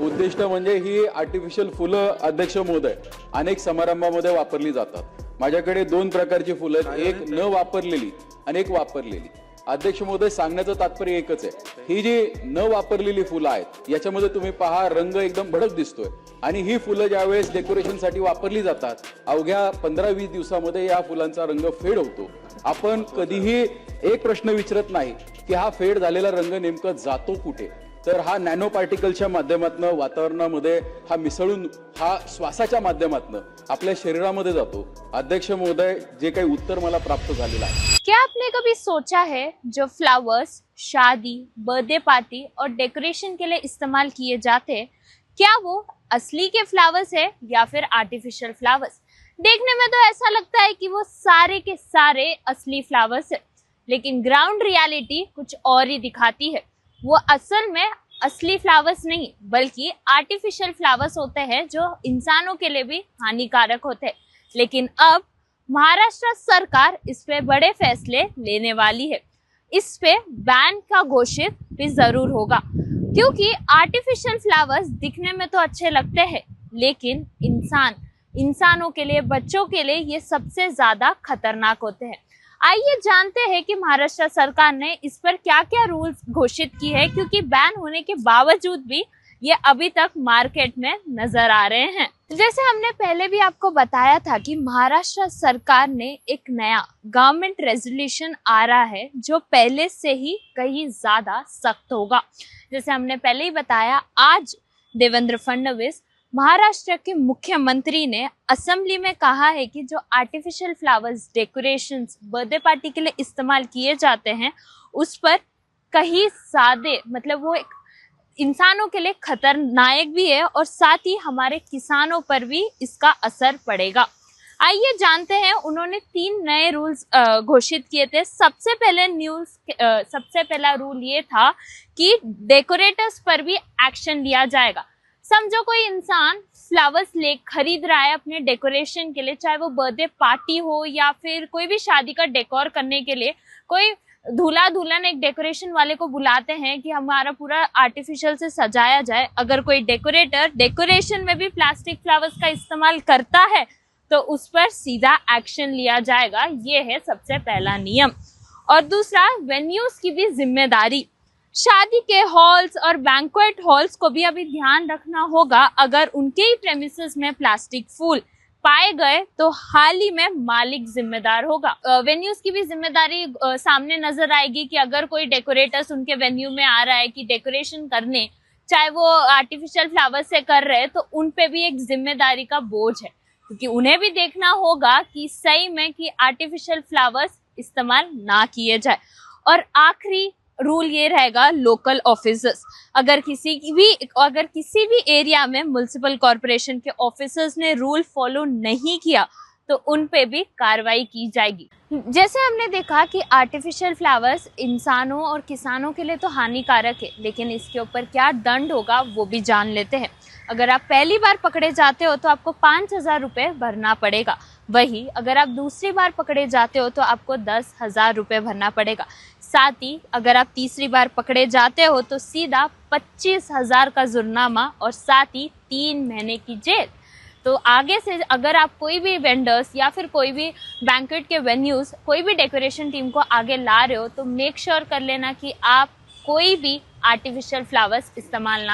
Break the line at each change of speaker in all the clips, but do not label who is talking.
उद्दिष्ट म्हणजे ही आर्टिफिशियल फुलं अध्यक्ष महोदय अनेक समारंभामध्ये वापरली जातात। माझ्याकडे दोन प्रकारची फुलं आहेत, एक न वापरलेली आणि एक वापरलेली। अध्यक्ष महोदय, सांगण्याचं तात्पर्य एकच आहे, ही जी न वापरलेली फुलं आहेत याच्यामध्ये तुम्ही पहा रंग एकदम भडक दिसतोय आणि ही फुलं ज्यावेळेस डेकोरेशनसाठी वापरली जातात अवघ्या 15-20 दिवसामध्ये या फुलांचा रंग फेड होतो। आपण कधीही एक प्रश्न विचारत नाही की हा फेड झालेला रंग नेमका जातो कुठे, तर हा नॅनो पार्टिकलच्या माध्यमातून वातावरणामध्ये हा मिसळून हा श्वासाच्या माध्यमातून आपल्या शरीरामध्ये जातो। अध्यक्ष महोदय, जे काही उत्तर मला प्राप्त झालेलं आहे।
क्या आपने कभी सोचा है जो फ्लावर्स शादी, बर्थडे पार्टी और डेकोरेशन के लिए इस्तेमाल किए जाते हैं, क्या वो असली के फ्लावर्स है या फिर आर्टिफिशियल फ्लावर्स? देखने में तो ऐसा लगता है कि वो सारे के सारे असली फ्लावर्स है, लेकिन ग्राउंड रियलिटी कुछ और ही दिखाती है। वो असल में असली फ्लावर्स नहीं बल्कि आर्टिफिशियल फ्लावर्स होते हैं जो इंसानों के लिए भी हानिकारक होते हैं। लेकिन अब महाराष्ट्र सरकार इस पे बड़े फैसले लेने वाली है। इस पे बैन का घोषित भी जरूर होगा, क्योंकि आर्टिफिशियल फ्लावर्स दिखने में तो अच्छे लगते हैं लेकिन इंसानों के लिए, बच्चों के लिए ये सबसे ज्यादा खतरनाक होते हैं। आइए जानते हैं कि महाराष्ट्र सरकार ने इस पर क्या क्या रूल्स घोषित की है, क्योंकि बैन होने के बावजूद भी ये अभी तक मार्केट में नजर आ रहे हैं। जैसे हमने पहले भी आपको बताया था कि महाराष्ट्र सरकार ने एक नया गवर्नमेंट रेजोल्यूशन आ रहा है जो पहले से ही कहीं ज्यादा सख्त होगा। जैसे हमने पहले ही बताया, आज देवेंद्र फडणवीस महाराष्ट्र के मुख्यमंत्री ने असेंबली में कहा है कि जो artificial flowers decorations birthday party के लिए इस्तेमाल किए जाते हैं उस पर कहीं सादे मतलब वो एक इंसानों के लिए खतरनाक भी है और साथ ही हमारे किसानों पर भी इसका असर पड़ेगा। आइए जानते हैं, उन्होंने 3 नए रूल्स घोषित किए थे। सबसे पहला रूल ये था कि डेकोरेटर्स पर भी एक्शन लिया जाएगा। समझो कोई इंसान फ्लावर्स खरीद रहा है अपने डेकोरेशन के लिए, चाहे वो बर्थडे पार्टी हो या फिर कोई भी शादी का डेकोर करने के लिए, कोई दूल्हा दुल्हन एक डेकोरेशन वाले को बुलाते हैं कि हमारा पूरा आर्टिफिशियल से सजाया जाए। अगर कोई डेकोरेटर डेकोरेशन में भी प्लास्टिक फ्लावर्स का इस्तेमाल करता है तो उस पर सीधा एक्शन लिया जाएगा। ये है सबसे पहला नियम। और दूसरा, वेन्यूज की भी जिम्मेदारी। शादी के हॉल्स और बैंक्वेट हॉल्स को भी अभी ध्यान रखना होगा। अगर उनके ही प्रेमिसेस में प्लास्टिक फूल पाए गए तो हाल ही में मालिक जिम्मेदार होगा। वेन्यूज की भी जिम्मेदारी सामने नजर आएगी कि अगर कोई डेकोरेटर्स उनके वेन्यू में आ रहा है कि डेकोरेशन करने, चाहे वो आर्टिफिशियल फ्लावर से कर रहे हैं, तो उन पे भी एक जिम्मेदारी का बोझ है, क्योंकि उन्हें भी देखना होगा कि सही में कि आर्टिफिशियल फ्लावर्स इस्तेमाल ना किए जाए। और आखिरी रूल ये रहेगा, लोकल ऑफिसर्स, अगर किसी भी एरिया में म्युनिसिपल कॉर्पोरेशन के ऑफिसर्स ने रूल फॉलो नहीं किया तो उन पे भी कार्रवाई की जाएगी। जैसे हमने देखा कि आर्टिफिशियल फ्लावर्स इंसानों और किसानों के लिए तो हानिकारक है, लेकिन इसके ऊपर क्या दंड होगा वो भी जान लेते हैं। अगर आप पहली बार पकड़े जाते हो तो आपको 5,000 रुपये भरना पड़ेगा। वही अगर आप दूसरी बार पकड़े जाते हो तो आपको 10,000 रुपये भरना पड़ेगा। साथ ही अगर आप तीसरी बार पकड़े जाते हो तो सीधा 25,000 का जुर्माना और साथ ही 3 महीने की जेल। तो आगे से अगर आप कोई भी वेंडर्स या फिर कोई भी बैंक्वेट के वेन्यूज, कोई भी डेकोरेशन टीम को आगे ला रहे हो तो मेक श्योर कर लेना कि आप कोई भी आर्टिफिशियल फ्लावर्स इस्तेमाल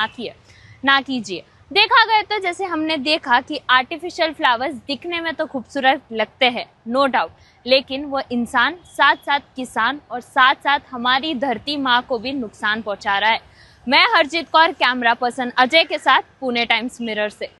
ना कीजिए। देखा गया तो जैसे हमने देखा कि आर्टिफिशियल फ्लावर्स दिखने में तो खूबसूरत लगते हैं, नो डाउट, लेकिन वो इंसान, साथ साथ किसान और साथ साथ हमारी धरती माँ को भी नुकसान पहुंचा रहा है। मैं हरजीत कौर, कैमरा पर्सन अजय के साथ, पुणे टाइम्स मिरर से।